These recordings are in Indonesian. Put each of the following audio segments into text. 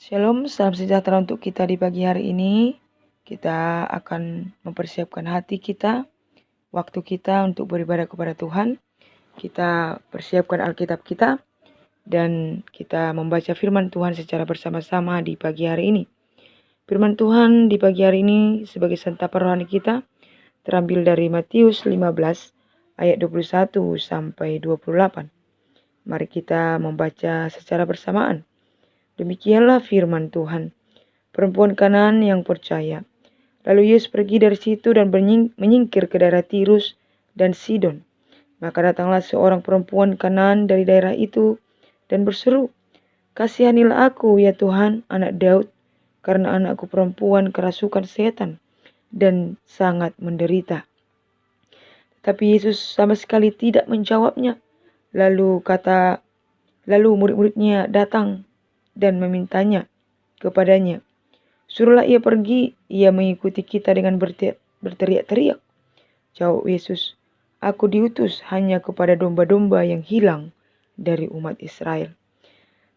Shalom, salam sejahtera untuk kita di pagi hari ini. Kita akan mempersiapkan hati kita, waktu kita untuk beribadah kepada Tuhan. Kita persiapkan Alkitab kita dan kita membaca firman Tuhan secara bersama-sama di pagi hari ini. Firman Tuhan di pagi hari ini sebagai santapan rohani kita terambil dari Matius 15 ayat 21 sampai 28. Mari kita membaca secara bersamaan. Demikianlah firman Tuhan. Perempuan Kanaan yang percaya. Lalu Yesus pergi dari situ dan menyingkir ke daerah Tirus dan Sidon. Maka datanglah seorang perempuan Kanaan dari daerah itu dan berseru, "Kasihanilah aku ya Tuhan, anak Daud, karena anakku perempuan kerasukan setan dan sangat menderita." Tapi Yesus sama sekali tidak menjawabnya. Lalu murid-muridnya datang dan memintanya kepadanya, "Suruhlah ia pergi, ia mengikuti kita dengan berteriak-teriak." Jawab Yesus, "Aku diutus hanya kepada domba-domba yang hilang dari umat Israel."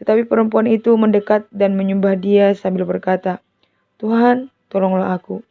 Tetapi perempuan itu mendekat dan menyembah Dia sambil berkata, "Tuhan, tolonglah aku."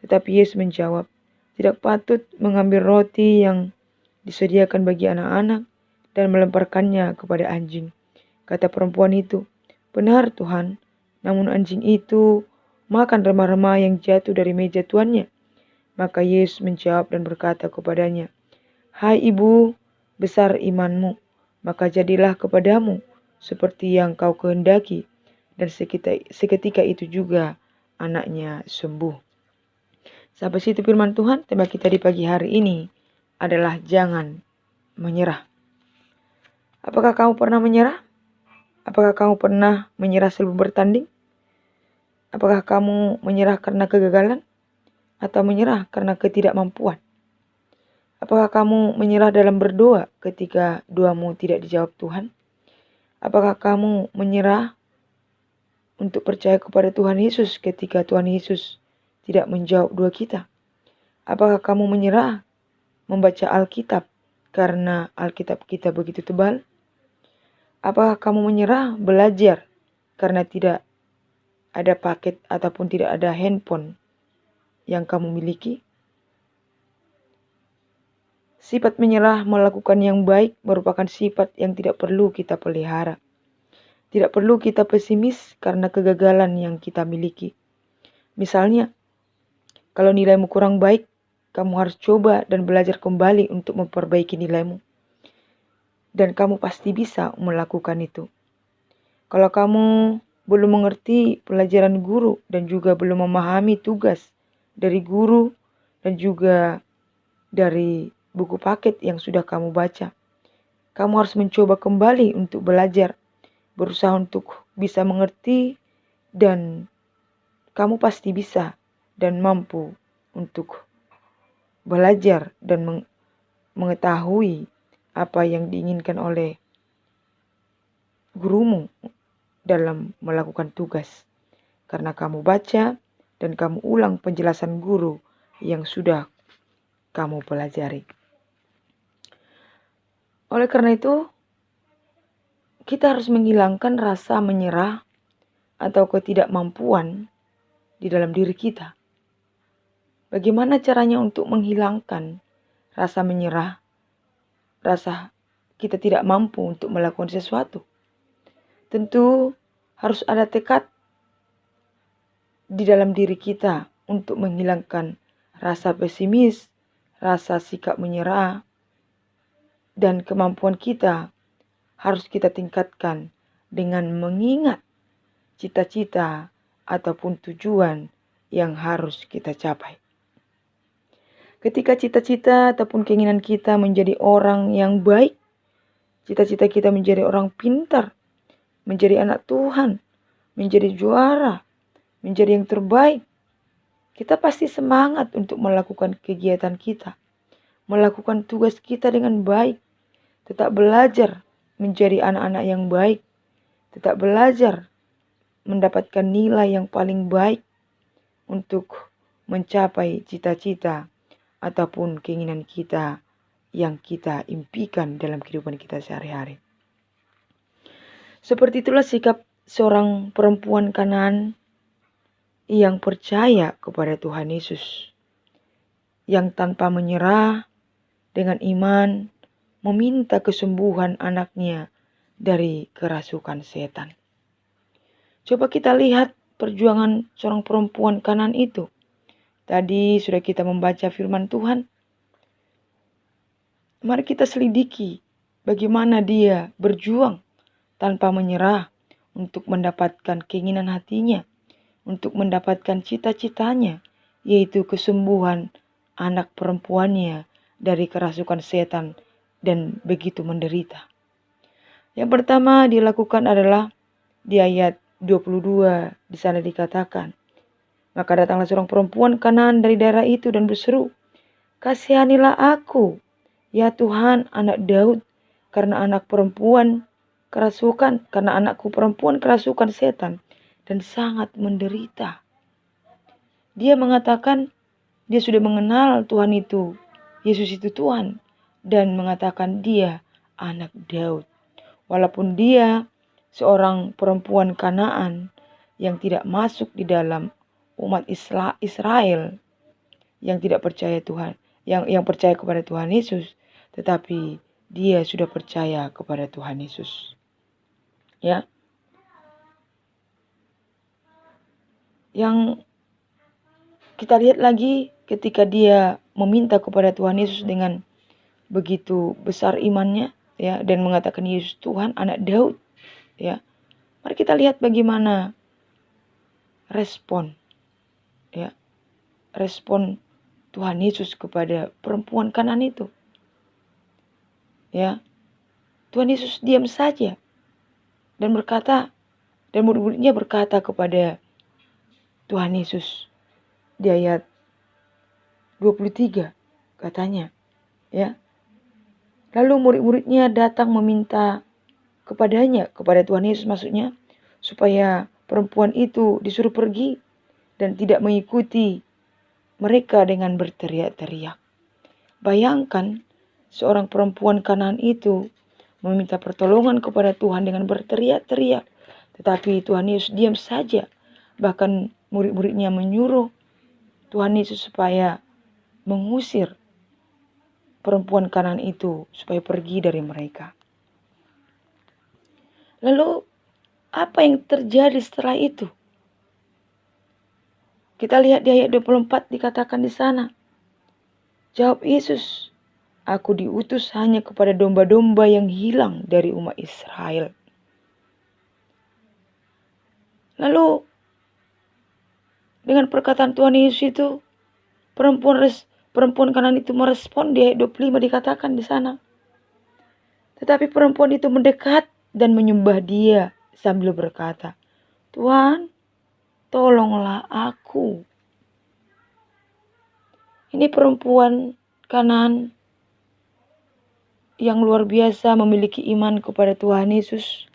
Tetapi Yesus menjawab, "Tidak patut mengambil roti yang disediakan bagi anak-anak dan melemparkannya kepada anjing." Kata perempuan itu, "Benar Tuhan, namun anjing itu makan remah-remah yang jatuh dari meja tuannya." Maka Yesus menjawab dan berkata kepadanya, "Hai ibu, besar imanmu, maka jadilah kepadamu seperti yang kau kehendaki." Dan seketika itu juga anaknya sembuh. Sampai situ firman Tuhan. Tema kita di pagi hari ini adalah jangan menyerah. Apakah kamu pernah menyerah? Apakah kamu pernah menyerah sebelum bertanding? Apakah kamu menyerah karena kegagalan? Atau menyerah karena ketidakmampuan? Apakah kamu menyerah dalam berdoa ketika doamu tidak dijawab Tuhan? Apakah kamu menyerah untuk percaya kepada Tuhan Yesus ketika Tuhan Yesus tidak menjawab doa kita? Apakah kamu menyerah membaca Alkitab karena Alkitab kita begitu tebal? Apakah kamu menyerah belajar karena tidak ada paket ataupun tidak ada handphone yang kamu miliki? Sifat menyerah melakukan yang baik merupakan sifat yang tidak perlu kita pelihara. Tidak perlu kita pesimis karena kegagalan yang kita miliki. Misalnya, kalau nilaimu kurang baik, kamu harus coba dan belajar kembali untuk memperbaiki nilaimu. Dan kamu pasti bisa melakukan itu. Kalau kamu belum mengerti pelajaran guru dan juga belum memahami tugas dari guru dan juga dari buku paket yang sudah kamu baca, kamu harus mencoba kembali untuk belajar, berusaha untuk bisa mengerti, dan kamu pasti bisa dan mampu untuk belajar dan mengetahui apa yang diinginkan oleh gurumu dalam melakukan tugas. Karena kamu baca dan kamu ulang penjelasan guru yang sudah kamu pelajari. Oleh karena itu, kita harus menghilangkan rasa menyerah atau ketidakmampuan di dalam diri kita. Bagaimana caranya untuk menghilangkan rasa menyerah, rasa kita tidak mampu untuk melakukan sesuatu? Tentu harus ada tekad di dalam diri kita untuk menghilangkan rasa pesimis, rasa sikap menyerah, dan kemampuan kita harus kita tingkatkan dengan mengingat cita-cita ataupun tujuan yang harus kita capai. Ketika cita-cita ataupun keinginan kita menjadi orang yang baik, cita-cita kita menjadi orang pintar, menjadi anak Tuhan, menjadi juara, menjadi yang terbaik, kita pasti semangat untuk melakukan kegiatan kita, melakukan tugas kita dengan baik, tetap belajar menjadi anak-anak yang baik, tetap belajar mendapatkan nilai yang paling baik untuk mencapai cita-cita ataupun keinginan kita yang kita impikan dalam kehidupan kita sehari-hari. Seperti itulah sikap seorang perempuan Kanaan yang percaya kepada Tuhan Yesus, yang tanpa menyerah dengan iman meminta kesembuhan anaknya dari kerasukan setan. Coba kita lihat perjuangan seorang perempuan Kanaan itu. Tadi sudah kita membaca firman Tuhan. Mari kita selidiki bagaimana dia berjuang tanpa menyerah untuk mendapatkan keinginan hatinya, untuk mendapatkan cita-citanya, yaitu kesembuhan anak perempuannya dari kerasukan setan dan begitu menderita. Yang pertama dilakukan adalah di ayat 22 di sana dikatakan, maka datanglah seorang perempuan Kanaan dari daerah itu dan berseru, "Kasihanilah aku, ya Tuhan, anak Daud, karena anakku perempuan kerasukan setan dan sangat menderita." Dia mengatakan dia sudah mengenal Tuhan itu, Yesus itu Tuhan, dan mengatakan dia anak Daud. Walaupun dia seorang perempuan Kanaan yang tidak masuk di dalam umat Israel, yang tidak percaya Tuhan, yang percaya kepada Tuhan Yesus, tetapi dia sudah percaya kepada Tuhan Yesus. Ya. Yang kita lihat lagi ketika dia meminta kepada Tuhan Yesus dengan begitu besar imannya, ya, dan mengatakan Yesus Tuhan, anak Daud, ya. Mari kita lihat bagaimana respon Tuhan Yesus kepada perempuan Kanaan itu. Ya. Tuhan Yesus diam saja dan berkata, dan murid-muridnya berkata kepada Tuhan Yesus di ayat 23 katanya, ya. Lalu murid-muridnya datang meminta kepada Tuhan Yesus maksudnya, supaya perempuan itu disuruh pergi dan tidak mengikuti mereka dengan berteriak-teriak. Bayangkan seorang perempuan Kanaan itu meminta pertolongan kepada Tuhan dengan berteriak-teriak. Tetapi Tuhan Yesus diam saja. Bahkan murid-muridnya menyuruh Tuhan Yesus supaya mengusir perempuan Kanaan itu supaya pergi dari mereka. Lalu apa yang terjadi setelah itu? Kita lihat di ayat 24 dikatakan di sana. Jawab Yesus, "Aku diutus hanya kepada domba-domba yang hilang dari umat Israel." Lalu dengan perkataan Tuhan Yesus itu, perempuan Kanaan itu merespon di ayat 25 dikatakan di sana. Tetapi perempuan itu mendekat dan menyembah dia sambil berkata, "Tuhan, tolonglah aku." Ini perempuan Kanaan yang luar biasa memiliki iman kepada Tuhan Yesus.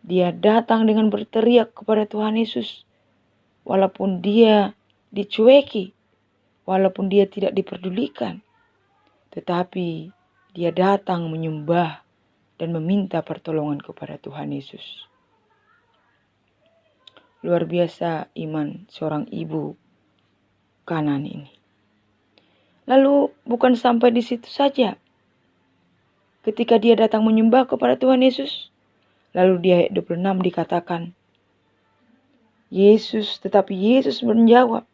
Dia datang dengan berteriak kepada Tuhan Yesus. Walaupun dia dicueki, walaupun dia tidak diperdulikan. Tetapi dia datang menyembah dan meminta pertolongan kepada Tuhan Yesus. Luar biasa iman seorang ibu Kanaan ini. Lalu bukan sampai di situ saja. Ketika dia datang menyembah kepada Tuhan Yesus, lalu di ayat 26 dikatakan, tetapi Yesus menjawab,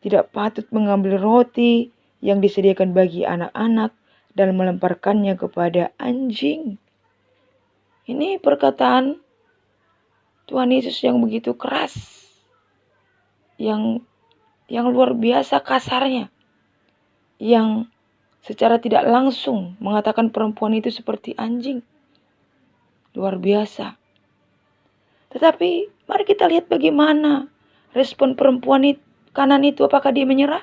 "Tidak patut mengambil roti yang disediakan bagi anak-anak dan melemparkannya kepada anjing." Ini perkataan Tuhan Yesus yang begitu keras, yang luar biasa kasarnya, yang secara tidak langsung mengatakan perempuan itu seperti anjing. Luar biasa. Tetapi mari kita lihat bagaimana respon perempuan Kanaan itu. Apakah dia menyerah?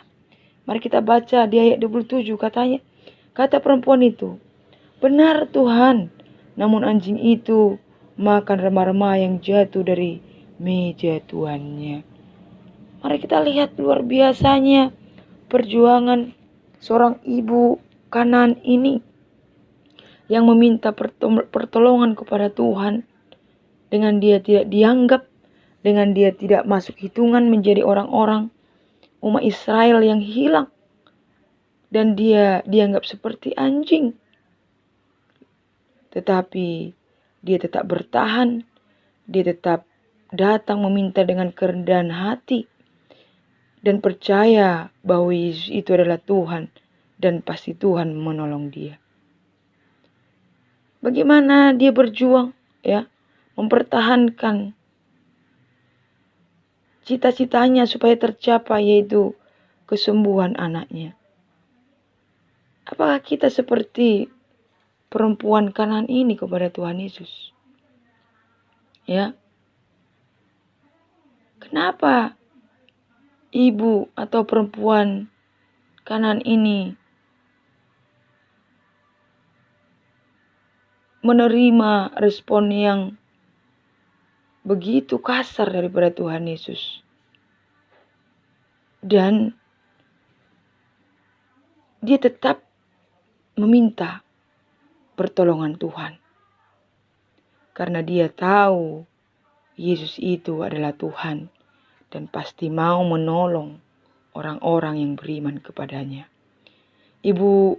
Mari kita baca di ayat 27 katanya. Kata perempuan itu, "Benar Tuhan, namun anjing itu makan remah-remah yang jatuh dari meja tuannya." Mari kita lihat luar biasanya perjuangan seorang ibu Kanaan ini yang meminta pertolongan kepada Tuhan dengan dia tidak dianggap dengan dia tidak masuk hitungan menjadi orang-orang umat Israel yang hilang. Dan dia dianggap seperti anjing. Tetapi dia tetap bertahan. Dia tetap datang meminta dengan kerendahan hati. Dan percaya bahwa Yesus itu adalah Tuhan. Dan pasti Tuhan menolong dia. Bagaimana dia berjuang, ya, mempertahankan cita-citanya supaya tercapai, yaitu kesembuhan anaknya. Apakah kita seperti perempuan Kanaan ini kepada Tuhan Yesus? Ya. Kenapa ibu atau perempuan Kanaan ini menerima respon yang begitu kasar daripada Tuhan Yesus? Dan dia tetap meminta pertolongan Tuhan. Karena dia tahu Yesus itu adalah Tuhan dan pasti mau menolong orang-orang yang beriman kepadanya. Ibu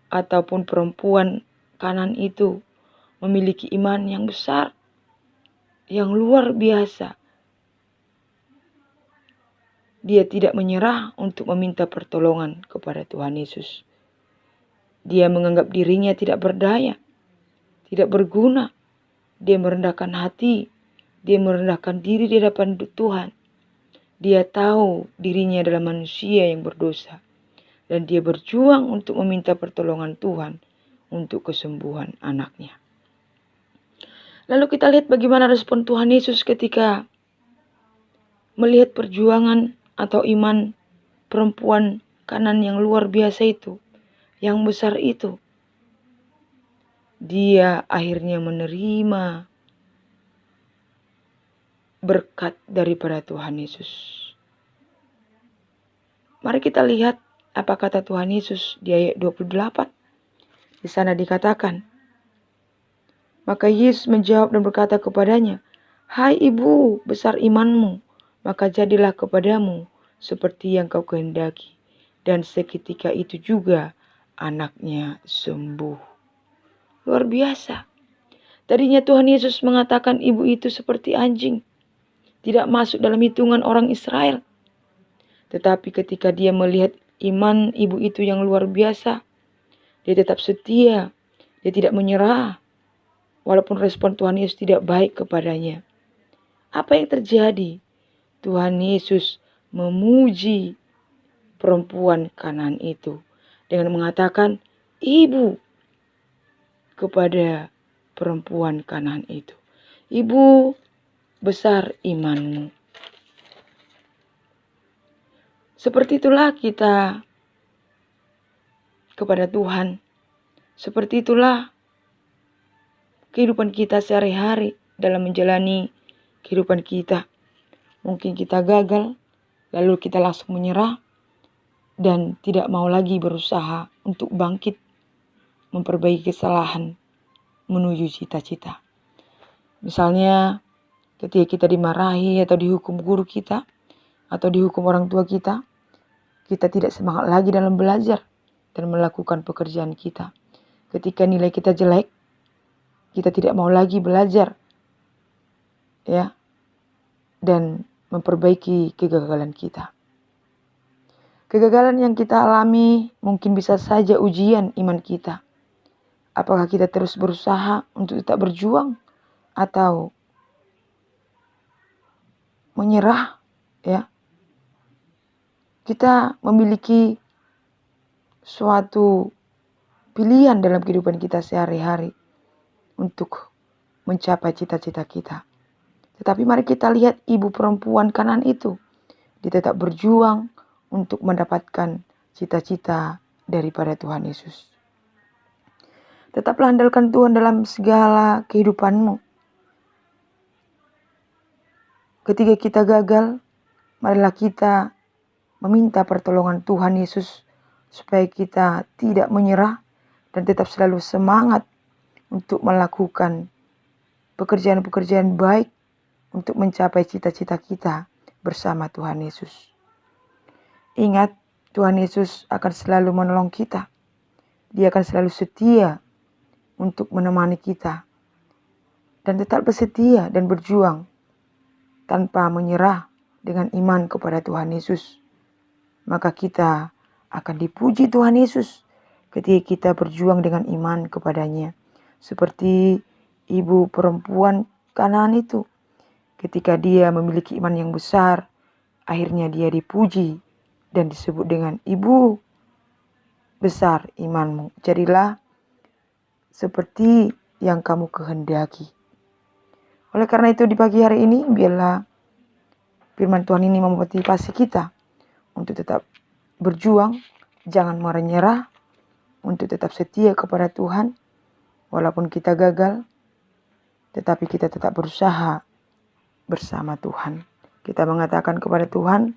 ataupun perempuan Kanaan itu memiliki iman yang besar, yang luar biasa. Dia tidak menyerah untuk meminta pertolongan kepada Tuhan Yesus. Dia menganggap dirinya tidak berdaya, tidak berguna. Dia merendahkan hati, dia merendahkan diri di hadapan Tuhan. Dia tahu dirinya adalah manusia yang berdosa. Dan dia berjuang untuk meminta pertolongan Tuhan untuk kesembuhan anaknya. Lalu kita lihat bagaimana respon Tuhan Yesus ketika melihat perjuangan atau iman perempuan Kanaan yang luar biasa itu, yang besar itu. Dia akhirnya menerima berkat daripada Tuhan Yesus. Mari kita lihat apa kata Tuhan Yesus di ayat 28. Di sana dikatakan, maka Yesus menjawab dan berkata kepadanya, "Hai ibu, besar imanmu, maka jadilah kepadamu seperti yang kau kehendaki." Dan seketika itu juga anaknya sembuh. Luar biasa. Tadinya Tuhan Yesus mengatakan ibu itu seperti anjing, tidak masuk dalam hitungan orang Israel. Tetapi ketika dia melihat iman ibu itu yang luar biasa, dia tetap setia, dia tidak menyerah. Walaupun respon Tuhan Yesus tidak baik kepadanya. Apa yang terjadi? Tuhan Yesus memuji perempuan Kanaan itu dengan mengatakan ibu kepada perempuan Kanaan itu. Ibu, besar imanmu. Seperti itulah kita kepada Tuhan. Seperti itulah kehidupan kita sehari-hari dalam menjalani kehidupan kita. Mungkin kita gagal, lalu kita langsung menyerah dan tidak mau lagi berusaha untuk bangkit, memperbaiki kesalahan, menuju cita-cita. Misalnya ketika kita dimarahi atau dihukum guru kita, atau dihukum orang tua kita tidak semangat lagi dalam belajar dan melakukan pekerjaan kita. Ketika nilai kita jelek, kita tidak mau lagi belajar, ya, dan memperbaiki kegagalan kita. Kegagalan yang kita alami mungkin bisa saja ujian iman kita. Apakah kita terus berusaha untuk tetap berjuang atau menyerah, ya? Kita memiliki suatu pilihan dalam kehidupan kita sehari-hari untuk mencapai cita-cita kita. Tetapi mari kita lihat ibu perempuan Kanaan itu. Dia tetap berjuang untuk mendapatkan cita-cita daripada Tuhan Yesus. Tetaplah andalkan Tuhan dalam segala kehidupanmu. Ketika kita gagal, marilah kita meminta pertolongan Tuhan Yesus supaya kita tidak menyerah dan tetap selalu semangat untuk melakukan pekerjaan-pekerjaan baik untuk mencapai cita-cita kita bersama Tuhan Yesus. Ingat, Tuhan Yesus akan selalu menolong kita. Dia akan selalu setia untuk menemani kita. Dan tetap bersetia dan berjuang tanpa menyerah dengan iman kepada Tuhan Yesus. Maka kita akan dipuji Tuhan Yesus ketika kita berjuang dengan iman kepadanya. Seperti ibu perempuan Kanaan itu. Ketika dia memiliki iman yang besar, akhirnya dia dipuji dan disebut dengan ibu besar imanmu. Jadilah seperti yang kamu kehendaki. Oleh karena itu di pagi hari ini biarlah firman Tuhan ini memotivasi kita untuk tetap berjuang, jangan menyerah, untuk tetap setia kepada Tuhan. Walaupun kita gagal, tetapi kita tetap berusaha bersama Tuhan. Kita mengatakan kepada Tuhan,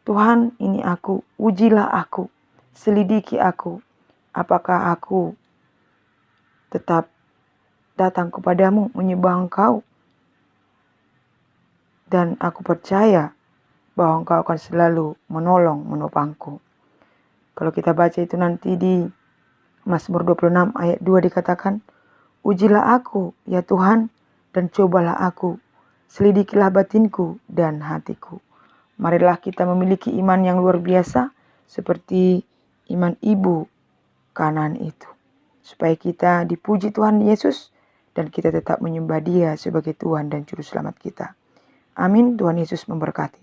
Tuhan ini aku, ujilah aku, selidiki aku. Apakah aku tetap datang kepadamu menyembah Engkau? Dan aku percaya bahwa Engkau akan selalu menolong, menopangku. Kalau kita baca itu nanti di Mazmur 26 ayat 2 dikatakan, ujilah aku ya Tuhan dan cobalah aku, selidikilah batinku dan hatiku. Marilah kita memiliki iman yang luar biasa seperti iman ibu Kanaan itu. Supaya kita dipuji Tuhan Yesus dan kita tetap menyembah Dia sebagai Tuhan dan Juru Selamat kita. Amin. Tuhan Yesus memberkati.